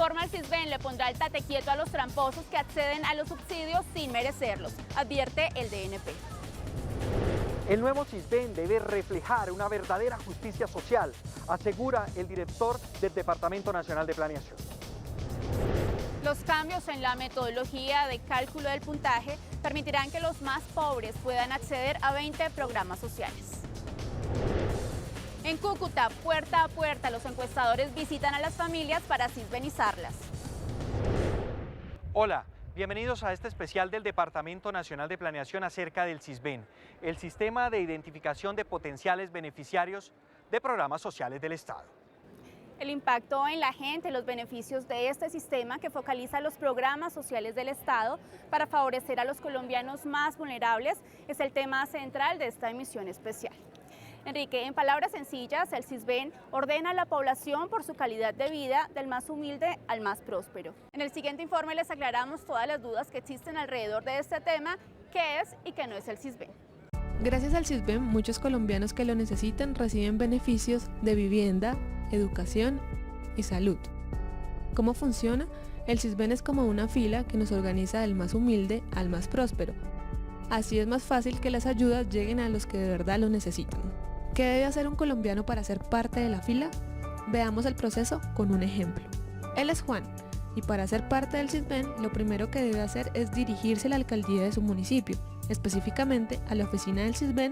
reforma del Sisbén le pondrá el tate quieto a los tramposos que acceden a los subsidios sin merecerlos, advierte el DNP. El nuevo Sisbén debe reflejar una verdadera justicia social, asegura el director del Departamento Nacional de Planeación. Los cambios en la metodología de cálculo del puntaje permitirán que los más pobres puedan acceder a 20 programas sociales. En Cúcuta, puerta a puerta, los encuestadores visitan a las familias para sisbenizarlas. Hola, bienvenidos a este especial del Departamento Nacional de Planeación acerca del Sisbén, el sistema de identificación de potenciales beneficiarios de programas sociales del Estado. El impacto en la gente, los beneficios de este sistema que focaliza los programas sociales del Estado para favorecer a los colombianos más vulnerables es el tema central de esta emisión especial. Enrique, en palabras sencillas, el Sisbén ordena a la población por su calidad de vida del más humilde al más próspero. En el siguiente informe les aclaramos todas las dudas que existen alrededor de este tema, qué es y qué no es el Sisbén. Gracias al Sisbén, muchos colombianos que lo necesitan reciben beneficios de vivienda, educación y salud. ¿Cómo funciona? El Sisbén es como una fila que nos organiza del más humilde al más próspero. Así es más fácil que las ayudas lleguen a los que de verdad lo necesitan. ¿Qué debe hacer un colombiano para ser parte de la fila? Veamos el proceso con un ejemplo. Él es Juan, y para ser parte del Sisbén, lo primero que debe hacer es dirigirse a la alcaldía de su municipio, específicamente a la oficina del Sisbén,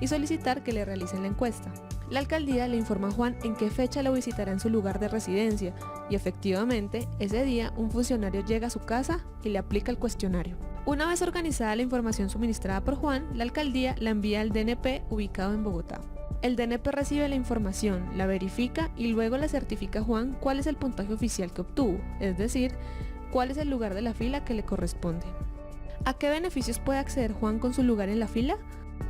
y solicitar que le realicen la encuesta. La alcaldía le informa a Juan en qué fecha lo visitará en su lugar de residencia, y efectivamente, ese día un funcionario llega a su casa y le aplica el cuestionario. Una vez organizada la información suministrada por Juan, la alcaldía la envía al DNP ubicado en Bogotá. El DNP recibe la información, la verifica y luego le certifica a Juan cuál es el puntaje oficial que obtuvo, es decir, cuál es el lugar de la fila que le corresponde. ¿A qué beneficios puede acceder Juan con su lugar en la fila?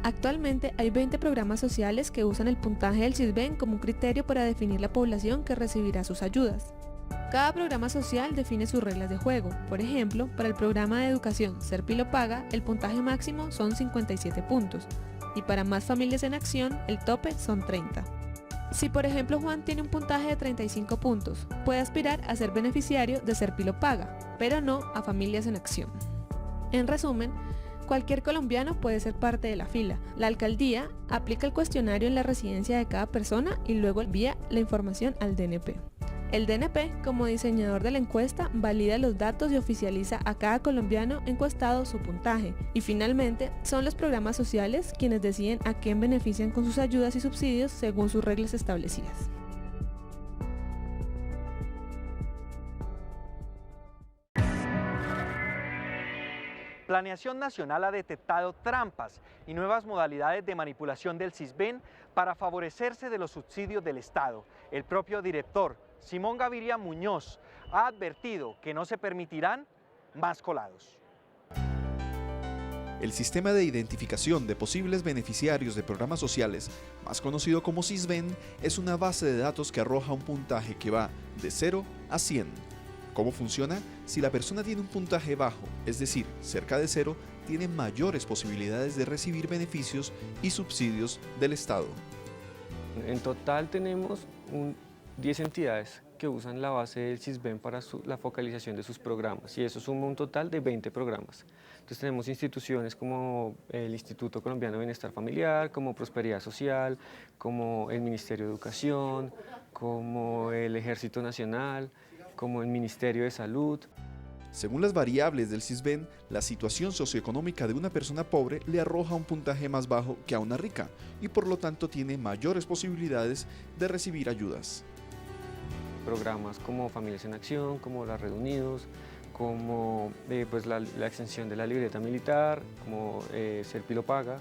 Actualmente hay 20 programas sociales que usan el puntaje del Sisbén como un criterio para definir la población que recibirá sus ayudas. Cada programa social define sus reglas de juego. Por ejemplo, para el programa de educación Serpi lo paga, el puntaje máximo son 57 puntos y para Más Familias en Acción, el tope son 30. Si por ejemplo Juan tiene un puntaje de 35 puntos, puede aspirar a ser beneficiario de Serpi lo paga, pero no a Familias en Acción. En resumen, cualquier colombiano puede ser parte de la fila. La alcaldía aplica el cuestionario en la residencia de cada persona y luego envía la información al DNP. El DNP, como diseñador de la encuesta, valida los datos y oficializa a cada colombiano encuestado su puntaje. Y finalmente, son los programas sociales quienes deciden a quién benefician con sus ayudas y subsidios según sus reglas establecidas. Planeación Nacional ha detectado trampas y nuevas modalidades de manipulación del Sisbén para favorecerse de los subsidios del Estado. El propio director, Simón Gaviria Muñoz, ha advertido que no se permitirán más colados. El sistema de identificación de posibles beneficiarios de programas sociales, más conocido como Sisbén, es una base de datos que arroja un puntaje que va de 0 a 100. ¿Cómo funciona? Si la persona tiene un puntaje bajo, es decir, cerca de 0, tiene mayores posibilidades de recibir beneficios y subsidios del Estado. En total tenemos 10 entidades que usan la base del Sisbén para la focalización de sus programas, y eso suma un total de 20 programas. Entonces tenemos instituciones como el Instituto Colombiano de Bienestar Familiar, como Prosperidad Social, como el Ministerio de Educación, como el Ejército Nacional, como el Ministerio de Salud. Según las variables del Sisbén, la situación socioeconómica de una persona pobre le arroja un puntaje más bajo que a una rica y por lo tanto tiene mayores posibilidades de recibir ayudas. Programas como Familias en Acción, como la Red Unidos, como la extensión de la libreta militar, como Serpi lo paga.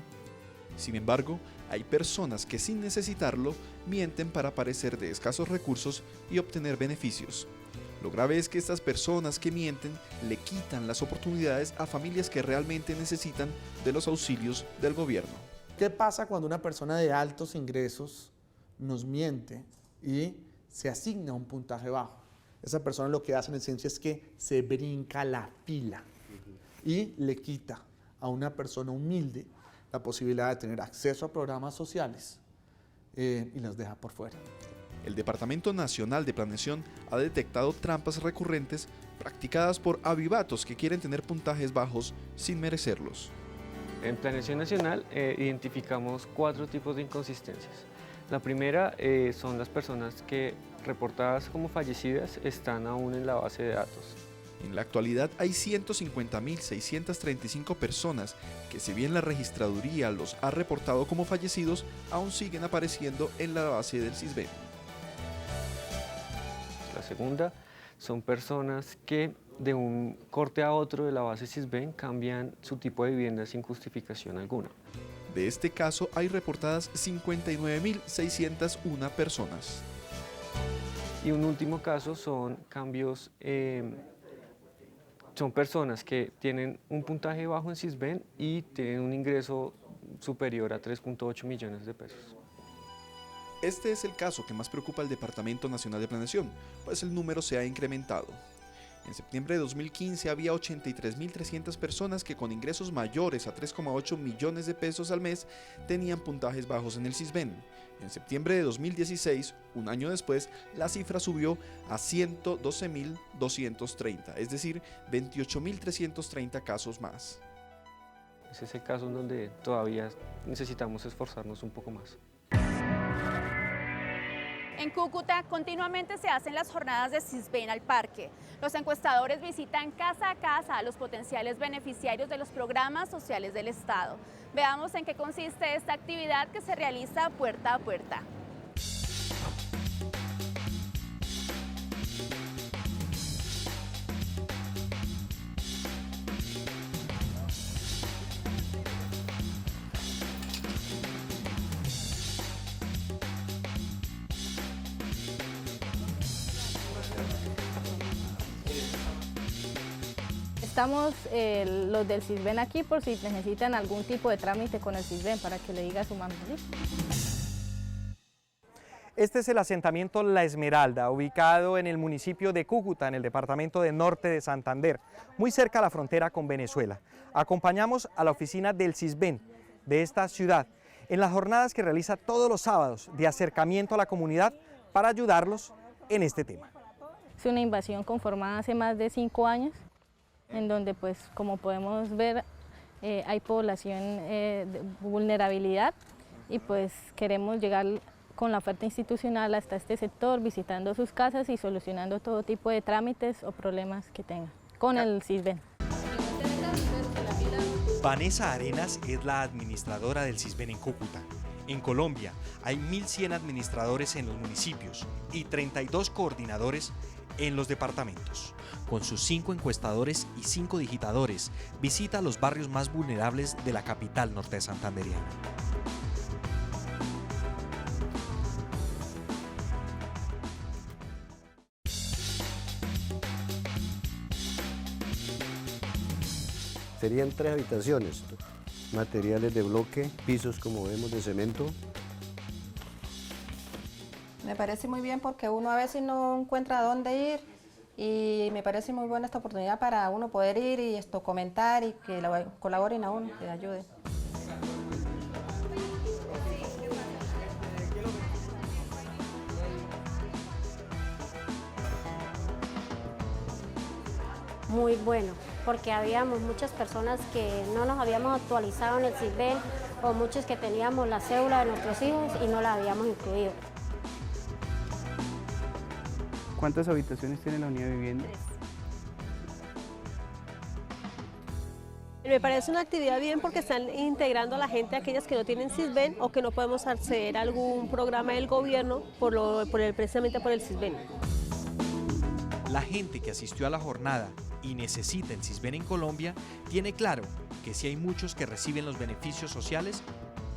Sin embargo, hay personas que sin necesitarlo mienten para parecer de escasos recursos y obtener beneficios. Lo grave es que estas personas que mienten le quitan las oportunidades a familias que realmente necesitan de los auxilios del gobierno. ¿Qué pasa cuando una persona de altos ingresos nos miente y se asigna un puntaje bajo? Esa persona lo que hace en esencia es que se brinca la fila y le quita a una persona humilde la posibilidad de tener acceso a programas sociales y las deja por fuera. el Departamento Nacional de Planeación ha detectado trampas recurrentes practicadas por avivatos que quieren tener puntajes bajos sin merecerlos. En Planeación Nacional identificamos 4 tipos de inconsistencias. La primera son las personas que, reportadas como fallecidas, están aún en la base de datos. En la actualidad hay 150.635 personas que, si bien la registraduría los ha reportado como fallecidos, aún siguen apareciendo en la base del Sisbén. La segunda son personas que de un corte a otro de la base Sisbén cambian su tipo de vivienda sin justificación alguna. De este caso hay reportadas 59.601 personas. Y un último caso son cambios, son personas que tienen un puntaje bajo en Sisbén y tienen un ingreso superior a 3.8 millones de pesos. Este es el caso que más preocupa al Departamento Nacional de Planeación, pues el número se ha incrementado. En septiembre de 2015 había 83.300 personas que con ingresos mayores a 3,8 millones de pesos al mes tenían puntajes bajos en el Sisbén. En septiembre de 2016, un año después, la cifra subió a 112.230, es decir, 28.330 casos más. Es ese caso en donde todavía necesitamos esforzarnos un poco más. En Cúcuta continuamente se hacen las jornadas de Sisbén al parque. Los encuestadores visitan casa a casa a los potenciales beneficiarios de los programas sociales del Estado. Veamos en qué consiste esta actividad que se realiza puerta a puerta. Estamos los del Sisbén aquí por si necesitan algún tipo de trámite con el Sisbén para que le diga a su mamá. ¿Sí? Este es el asentamiento La Esmeralda, ubicado en el municipio de Cúcuta, en el departamento de Norte de Santander, muy cerca a la frontera con Venezuela. Acompañamos a la oficina del Sisbén de esta ciudad en las jornadas que realiza todos los sábados de acercamiento a la comunidad para ayudarlos en este tema. Es una invasión conformada hace más de 5 años, en donde, pues, como podemos ver, hay población de vulnerabilidad y pues queremos llegar con la oferta institucional hasta este sector, visitando sus casas y solucionando todo tipo de trámites o problemas que tengan con el Sisbén. Vanessa Arenas es la administradora del Sisbén en Cúcuta. En Colombia hay 1.100 administradores en los municipios y 32 coordinadores en los departamentos. Con sus 5 encuestadores y 5 digitadores, visita los barrios más vulnerables de la capital norte santanderiana. Serían 3 habitaciones, materiales de bloque, pisos como vemos de cemento. Me parece muy bien porque uno a veces no encuentra dónde ir y me parece muy buena esta oportunidad para uno poder ir y comentar y que colaboren a uno, que ayuden. Muy bueno, porque habíamos muchas personas que no nos habíamos actualizado en el Sisbén o muchos que teníamos la cédula de nuestros hijos y no la habíamos incluido. ¿Cuántas habitaciones tiene la unidad de vivienda? 3. Me parece una actividad bien porque están integrando a la gente, aquellas que no tienen Sisbén o que no podemos acceder a algún programa del gobierno precisamente por el Sisbén. La gente que asistió a la jornada y necesita el Sisbén en Colombia tiene claro que sí hay muchos que reciben los beneficios sociales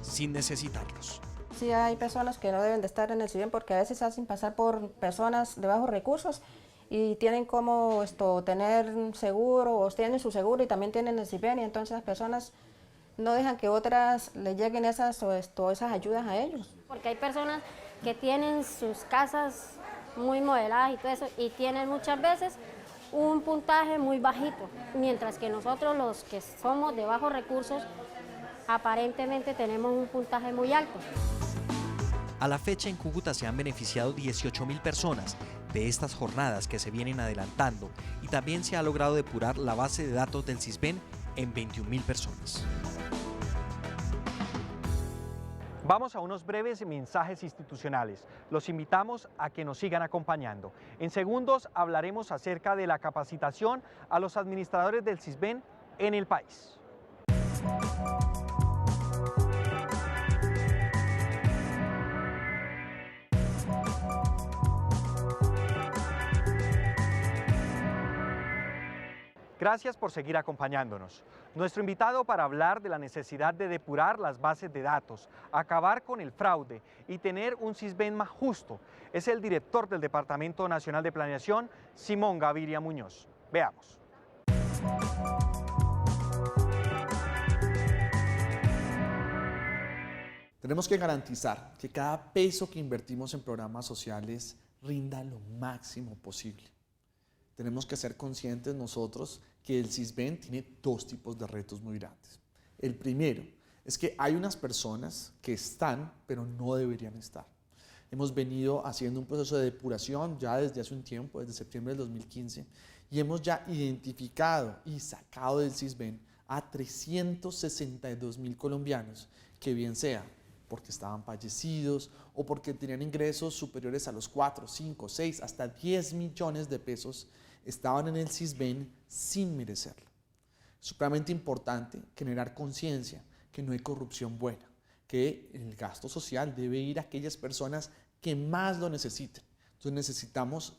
sin necesitarlos. Sí, hay personas que no deben de estar en el Sisbén porque a veces se hacen pasar por personas de bajos recursos y tienen como tener seguro o tienen su seguro y también tienen el Sisbén y entonces las personas no dejan que otras les lleguen esas ayudas a ellos. Porque hay personas que tienen sus casas muy modeladas y todo eso y tienen muchas veces un puntaje muy bajito, mientras que nosotros los que somos de bajos recursos aparentemente tenemos un puntaje muy alto. A la fecha en Cúcuta se han beneficiado 18.000 personas de estas jornadas que se vienen adelantando y también se ha logrado depurar la base de datos del Sisbén en 21.000 personas. Vamos a unos breves mensajes institucionales. Los invitamos a que nos sigan acompañando. En segundos hablaremos acerca de la capacitación a los administradores del Sisbén en el país. Gracias por seguir acompañándonos. Nuestro invitado para hablar de la necesidad de depurar las bases de datos, acabar con el fraude y tener un Sisbén más justo es el director del Departamento Nacional de Planeación, Simón Gaviria Muñoz. Veamos. Tenemos que garantizar que cada peso que invertimos en programas sociales rinda lo máximo posible. Tenemos que ser conscientes nosotros que el Sisbén tiene dos tipos de retos muy grandes. El primero es que hay unas personas que están, pero no deberían estar. Hemos venido haciendo un proceso de depuración ya desde hace un tiempo, desde septiembre del 2015, y hemos ya identificado y sacado del Sisbén a 362.000 colombianos, que bien sea porque estaban fallecidos o porque tenían ingresos superiores a los 4, 5, 6, hasta 10 millones de pesos, estaban en el Sisbén sin merecerlo. Es supremamente importante generar conciencia que no hay corrupción buena, que el gasto social debe ir a aquellas personas que más lo necesiten. Entonces necesitamos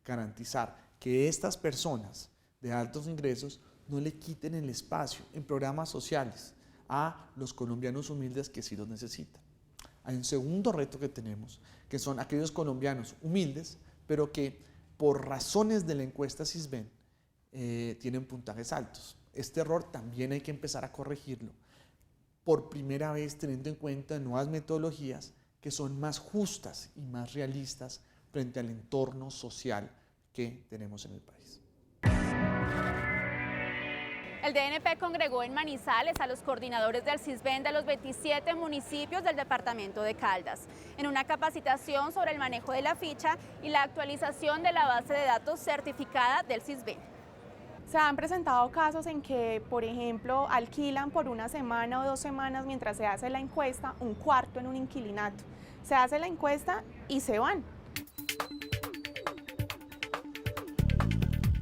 garantizar que estas personas de altos ingresos no le quiten el espacio en programas sociales a los colombianos humildes que sí los necesitan. Hay un segundo reto que tenemos, que son aquellos colombianos humildes, pero que por razones de la encuesta Sisbén tienen puntajes altos. Este error también hay que empezar a corregirlo, por primera vez teniendo en cuenta nuevas metodologías que son más justas y más realistas frente al entorno social que tenemos en el país. El DNP congregó en Manizales a los coordinadores del Sisbén de los 27 municipios del departamento de Caldas, en una capacitación sobre el manejo de la ficha y la actualización de la base de datos certificada del Sisbén. Se han presentado casos en que, por ejemplo, alquilan por una semana o 2 semanas mientras se hace la encuesta un cuarto en un inquilinato. Se hace la encuesta y se van.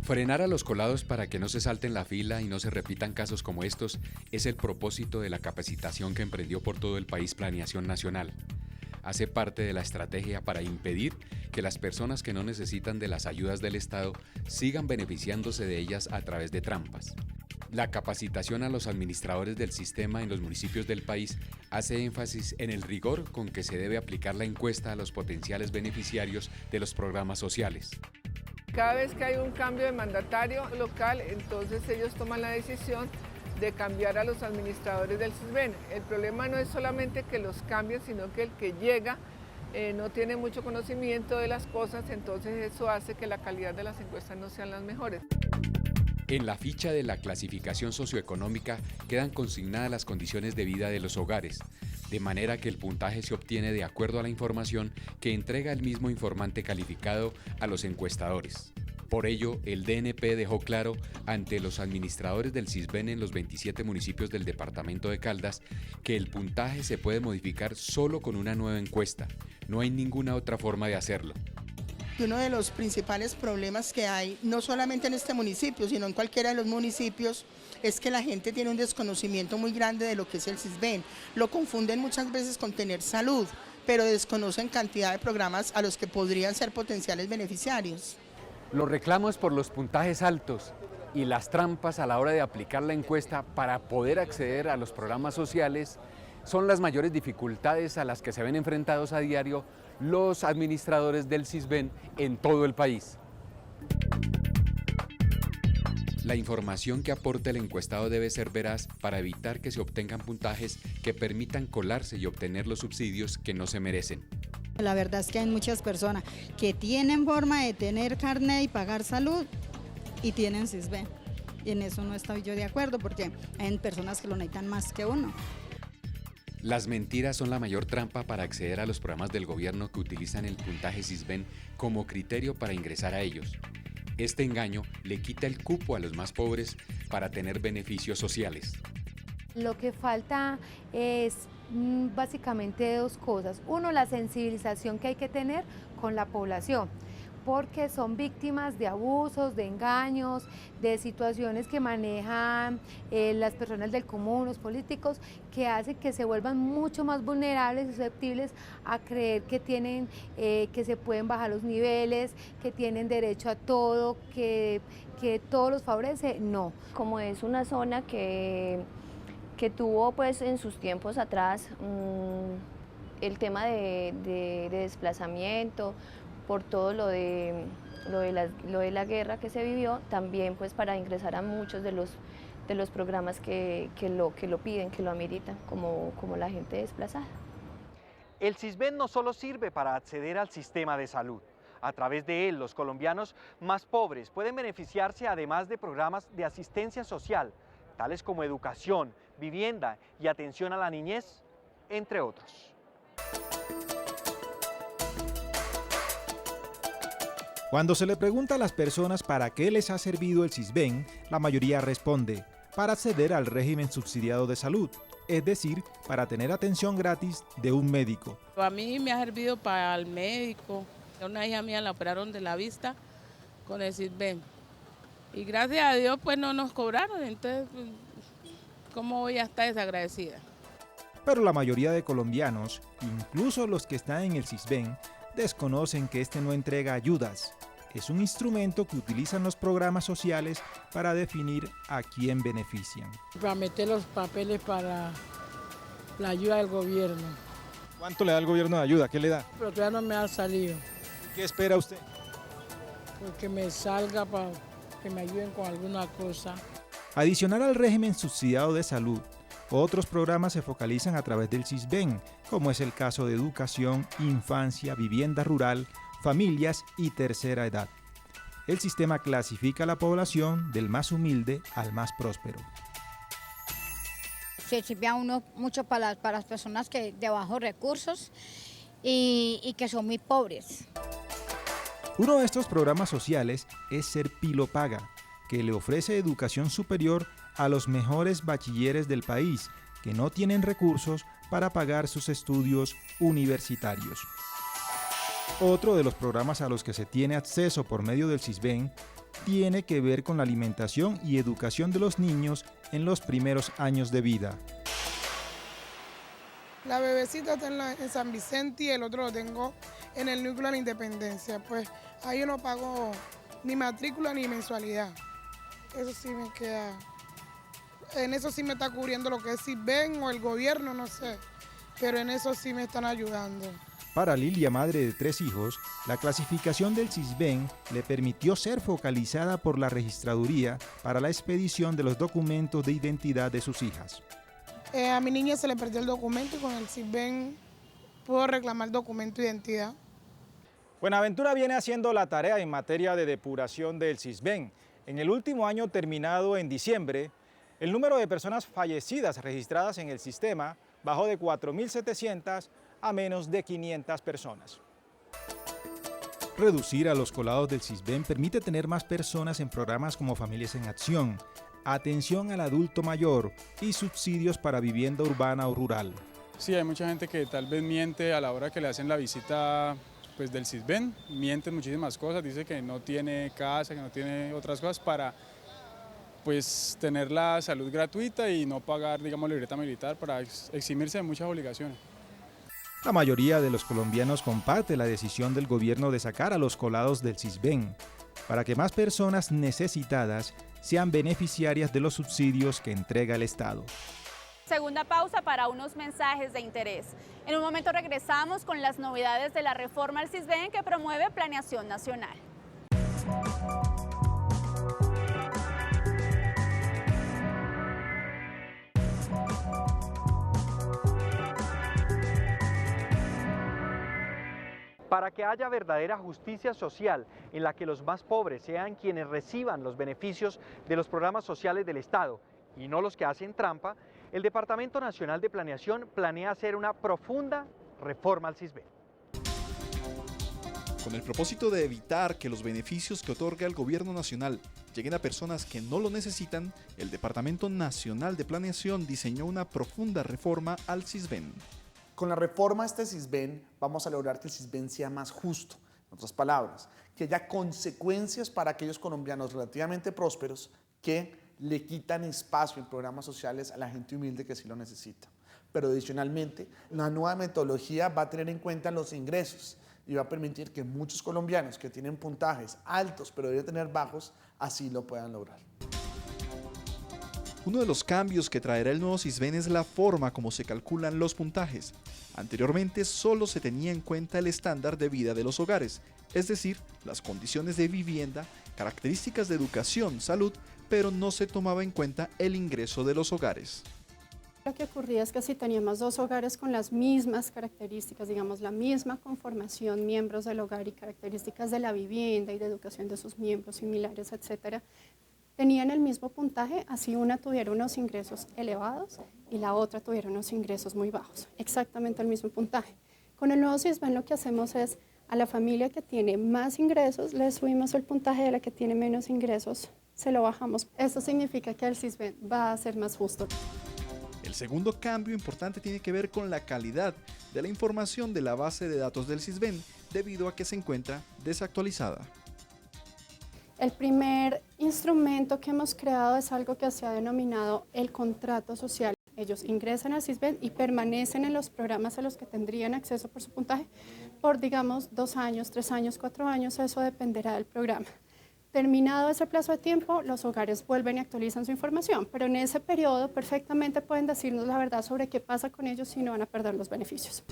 Frenar a los colados para que no se salten la fila y no se repitan casos como estos es el propósito de la capacitación que emprendió por todo el país Planeación Nacional. Hace parte de la estrategia para impedir que las personas que no necesitan de las ayudas del Estado sigan beneficiándose de ellas a través de trampas. La capacitación a los administradores del sistema en los municipios del país hace énfasis en el rigor con que se debe aplicar la encuesta a los potenciales beneficiarios de los programas sociales. Cada vez que hay un cambio de mandatario local, entonces ellos toman la decisión de cambiar a los administradores del Sisbén. El problema no es solamente que los cambien, sino que el que llega no tiene mucho conocimiento de las cosas, entonces eso hace que la calidad de las encuestas no sean las mejores. En la ficha de la clasificación socioeconómica quedan consignadas las condiciones de vida de los hogares, de manera que el puntaje se obtiene de acuerdo a la información que entrega el mismo informante calificado a los encuestadores. Por ello, el DNP dejó claro ante los administradores del Sisbén en los 27 municipios del departamento de Caldas que el puntaje se puede modificar solo con una nueva encuesta. No hay ninguna otra forma de hacerlo. Uno de los principales problemas que hay, no solamente en este municipio, sino en cualquiera de los municipios, es que la gente tiene un desconocimiento muy grande de lo que es el Sisbén. Lo confunden muchas veces con tener salud, pero desconocen cantidad de programas a los que podrían ser potenciales beneficiarios. Los reclamos por los puntajes altos y las trampas a la hora de aplicar la encuesta para poder acceder a los programas sociales son las mayores dificultades a las que se ven enfrentados a diario los administradores del Sisbén en todo el país. La información que aporte el encuestado debe ser veraz para evitar que se obtengan puntajes que permitan colarse y obtener los subsidios que no se merecen. La verdad es que hay muchas personas que tienen forma de tener carnet y pagar salud y tienen Sisbén. Y en eso no estoy yo de acuerdo porque hay personas que lo necesitan más que uno. Las mentiras son la mayor trampa para acceder a los programas del gobierno que utilizan el puntaje SISBEN como criterio para ingresar a ellos. Este engaño le quita el cupo a los más pobres para tener beneficios sociales. Lo que falta es básicamente dos cosas. Uno, la sensibilización que hay que tener con la población, porque son víctimas de abusos, de engaños, de situaciones que manejan las personas del común, los políticos, que hacen que se vuelvan mucho más vulnerables y susceptibles a creer que tienen, que se pueden bajar los niveles, que tienen derecho a todo, que todo los favorece. No. Como es una zona que tuvo pues en sus tiempos atrás el tema de desplazamiento, por todo lo de la guerra que se vivió, también pues para ingresar a muchos de los programas que lo piden, que lo ameritan, como la gente desplazada. El SISBEN no solo sirve para acceder al sistema de salud. A través de él, los colombianos más pobres pueden beneficiarse además de programas de asistencia social, tales como educación, vivienda y atención a la niñez, entre otros. Cuando se le pregunta a las personas para qué les ha servido el SISBEN, la mayoría responde, para acceder al régimen subsidiado de salud, es decir, para tener atención gratis de un médico. A mí me ha servido para el médico. A una hija mía la operaron de la vista con el SISBEN. Y gracias a Dios pues no nos cobraron, entonces ¿cómo voy a estar desagradecida? Pero la mayoría de colombianos, incluso los que están en el SISBEN, desconocen que este no entrega ayudas. Es un instrumento que utilizan los programas sociales para definir a quién benefician. Para meter los papeles para la ayuda del gobierno. ¿Cuánto le da el gobierno de ayuda? ¿Qué le da? Pero todavía no me ha salido. ¿Qué espera usted? Porque me salga para que me ayuden con alguna cosa. Adicional al régimen subsidiado de salud, otros programas se focalizan a través del SISBEN, como es el caso de educación, infancia, vivienda rural, familias y tercera edad. El sistema clasifica a la población del más humilde al más próspero. Se sirve a uno mucho para las personas que de bajos recursos y que son muy pobres. Uno de estos programas sociales es Ser Pilo Paga, que le ofrece educación superior a los mejores bachilleres del país que no tienen recursos para pagar sus estudios universitarios. Otro de los programas a los que se tiene acceso por medio del SISBEN tiene que ver con la alimentación y educación de los niños en los primeros años de vida. La bebecita está en San Vicente y el otro lo tengo en el núcleo de la Independencia. Pues ahí yo no pago ni matrícula ni mensualidad. Eso sí me queda. En eso sí me está cubriendo lo que es SISBEN o el gobierno, no sé. Pero en eso sí me están ayudando. Para Lilia, madre de 3 hijos, la clasificación del SISBEN le permitió ser focalizada por la registraduría para la expedición de los documentos de identidad de sus hijas. A mi niña se le perdió el documento y con el SISBEN puedo reclamar el documento de identidad. Buenaventura viene haciendo la tarea en materia de depuración del SISBEN. En el último año terminado en diciembre, el número de personas fallecidas registradas en el sistema bajó de 4.700 a menos de 500 personas. Reducir a los colados del SISBEN permite tener más personas en programas como Familias en Acción, atención al adulto mayor y subsidios para vivienda urbana o rural. Sí, hay mucha gente que tal vez miente a la hora que le hacen la visita pues, del SISBEN, mienten muchísimas cosas, dice que no tiene casa, que no tiene otras cosas para pues, tener la salud gratuita y no pagar, digamos, libreta militar para eximirse de muchas obligaciones. La mayoría de los colombianos comparte la decisión del gobierno de sacar a los colados del SISBEN para que más personas necesitadas sean beneficiarias de los subsidios que entrega el Estado. Segunda pausa para unos mensajes de interés. En un momento regresamos con las novedades de la reforma al SISBEN que promueve Planeación Nacional. Para que haya verdadera justicia social en la que los más pobres sean quienes reciban los beneficios de los programas sociales del Estado y no los que hacen trampa, El Departamento Nacional de Planeación planea hacer una profunda reforma al CISBEN. Con el propósito de evitar que los beneficios que otorga el Gobierno Nacional lleguen a personas que no lo necesitan, el Departamento Nacional de Planeación diseñó una profunda reforma al CISBEN. Con la reforma a este CISBEN vamos a lograr que el CISBEN sea más justo. En otras palabras, que haya consecuencias para aquellos colombianos relativamente prósperos que le quitan espacio en programas sociales a la gente humilde que sí lo necesita. Pero adicionalmente, la nueva metodología va a tener en cuenta los ingresos y va a permitir que muchos colombianos que tienen puntajes altos pero deben tener bajos, así lo puedan lograr. Uno de los cambios que traerá el nuevo CISBEN es la forma como se calculan los puntajes. Anteriormente solo se tenía en cuenta el estándar de vida de los hogares, es decir, las condiciones de vivienda, características de educación, salud, pero no se tomaba en cuenta el ingreso de los hogares. Lo que ocurría es que si teníamos dos hogares con las mismas características, digamos la misma conformación, miembros del hogar y características de la vivienda y de educación de sus miembros similares, etcétera, tenían el mismo puntaje, así una tuviera unos ingresos elevados y la otra tuviera unos ingresos muy bajos, exactamente el mismo puntaje. Con el nuevo CISBEN lo que hacemos es, a la familia que tiene más ingresos le subimos el puntaje, de la que tiene menos ingresos se lo bajamos. Eso significa que el CISBEN va a ser más justo. El segundo cambio importante tiene que ver con la calidad de la información de la base de datos del CISBEN, debido a que se encuentra desactualizada. El primer instrumento que hemos creado es algo que se ha denominado el contrato social. Ellos ingresan al CISBEN y permanecen en los programas a los que tendrían acceso por su puntaje por, digamos, 2 años, 3 años, 4 años, eso dependerá del programa. Terminado ese plazo de tiempo, los hogares vuelven y actualizan su información, pero en ese periodo perfectamente pueden decirnos la verdad sobre qué pasa con ellos si no van a perder los beneficios.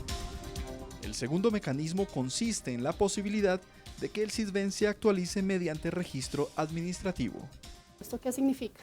El segundo mecanismo consiste en la posibilidad de que el CISBEN se actualice mediante registro administrativo. ¿Esto qué significa?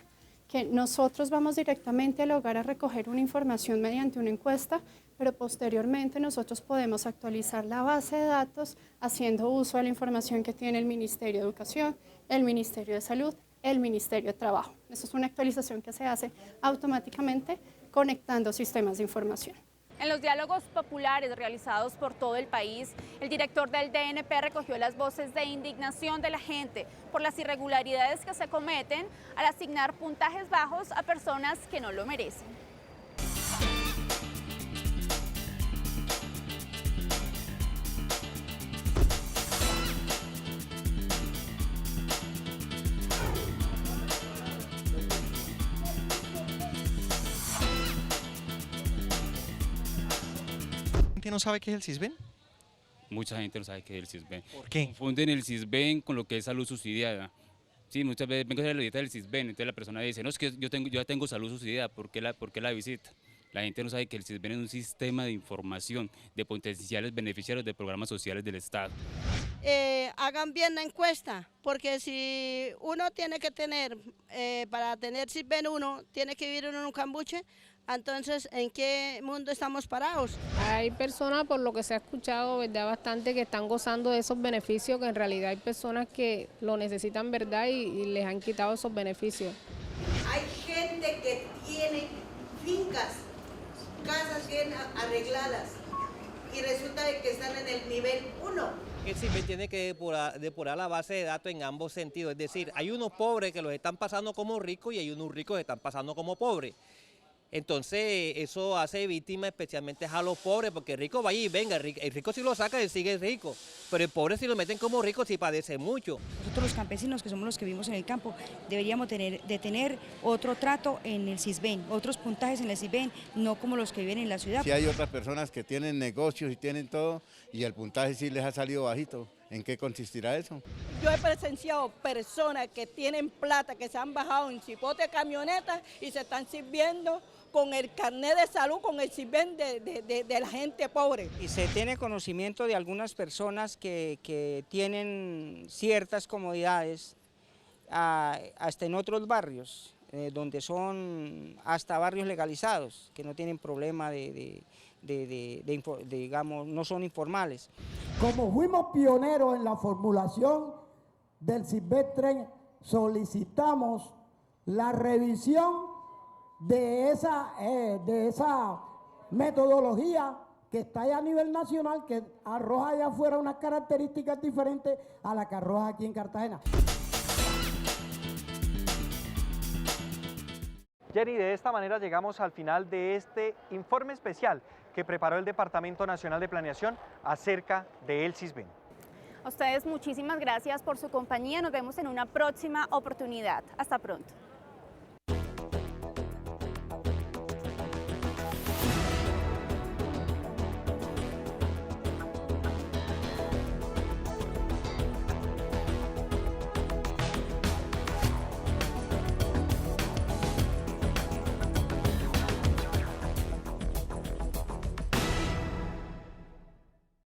Que nosotros vamos directamente al hogar a recoger una información mediante una encuesta, pero posteriormente nosotros podemos actualizar la base de datos haciendo uso de la información que tiene el Ministerio de Educación, el Ministerio de Salud, el Ministerio de Trabajo. Esto es una actualización que se hace automáticamente conectando sistemas de información. En los diálogos populares realizados por todo el país, el director del DNP recogió las voces de indignación de la gente por las irregularidades que se cometen al asignar puntajes bajos a personas que no lo merecen. ¿No sabe qué es el CISBEN? Mucha gente no sabe qué es el CISBEN. ¿Por qué? Confunden el CISBEN con lo que es salud subsidiada. Sí, muchas veces vengo a hacer la dieta del CISBEN, entonces la persona dice, no, es que yo ya tengo salud subsidiada, ¿por qué la visita? La gente no sabe que el CISBEN es un sistema de información de potenciales beneficiarios de programas sociales del Estado. Hagan bien la encuesta, porque si uno tiene que tener, para tener CISBEN uno, tiene que vivir en un cambuche, entonces, ¿en qué mundo estamos parados? Hay personas, por lo que se ha escuchado, ¿verdad?, bastante que están gozando de esos beneficios, que en realidad hay personas que lo necesitan, ¿verdad?, y les han quitado esos beneficios. Hay gente que tiene fincas, casas bien arregladas, y resulta que están en el nivel 1. El CISBEN tiene que depurar la base de datos en ambos sentidos, es decir, hay unos pobres que los están pasando como ricos y hay unos ricos que están pasando como pobres. Entonces eso hace víctima especialmente a los pobres, porque el rico va allí y venga, el rico si lo saca, él sigue rico, pero el pobre si lo meten como rico sí padece mucho. Nosotros los campesinos, que somos los que vivimos en el campo, deberíamos tener otro trato en el CISBEN, otros puntajes en el CISBEN, no como los que viven en la ciudad. Si hay otras personas que tienen negocios y tienen todo, y el puntaje sí les ha salido bajito. ¿En qué consistirá eso? Yo he presenciado personas que tienen plata, que se han bajado en cipote de camionetas y se están sirviendo con el carnet de salud, con el CISBEN de la gente pobre. Y se tiene conocimiento de algunas personas que tienen ciertas comodidades hasta en otros barrios, donde son hasta barrios legalizados, que no tienen problema digamos, no son informales. Como fuimos pioneros en la formulación del CISBEN 3, solicitamos la revisión de esa metodología que está allá a nivel nacional, que arroja allá afuera unas características diferentes a las que arroja aquí en Cartagena. Jenny, de esta manera llegamos al final de este informe especial que preparó el Departamento Nacional de Planeación acerca del Sisbén. A ustedes muchísimas gracias por su compañía. Nos vemos en una próxima oportunidad. Hasta pronto.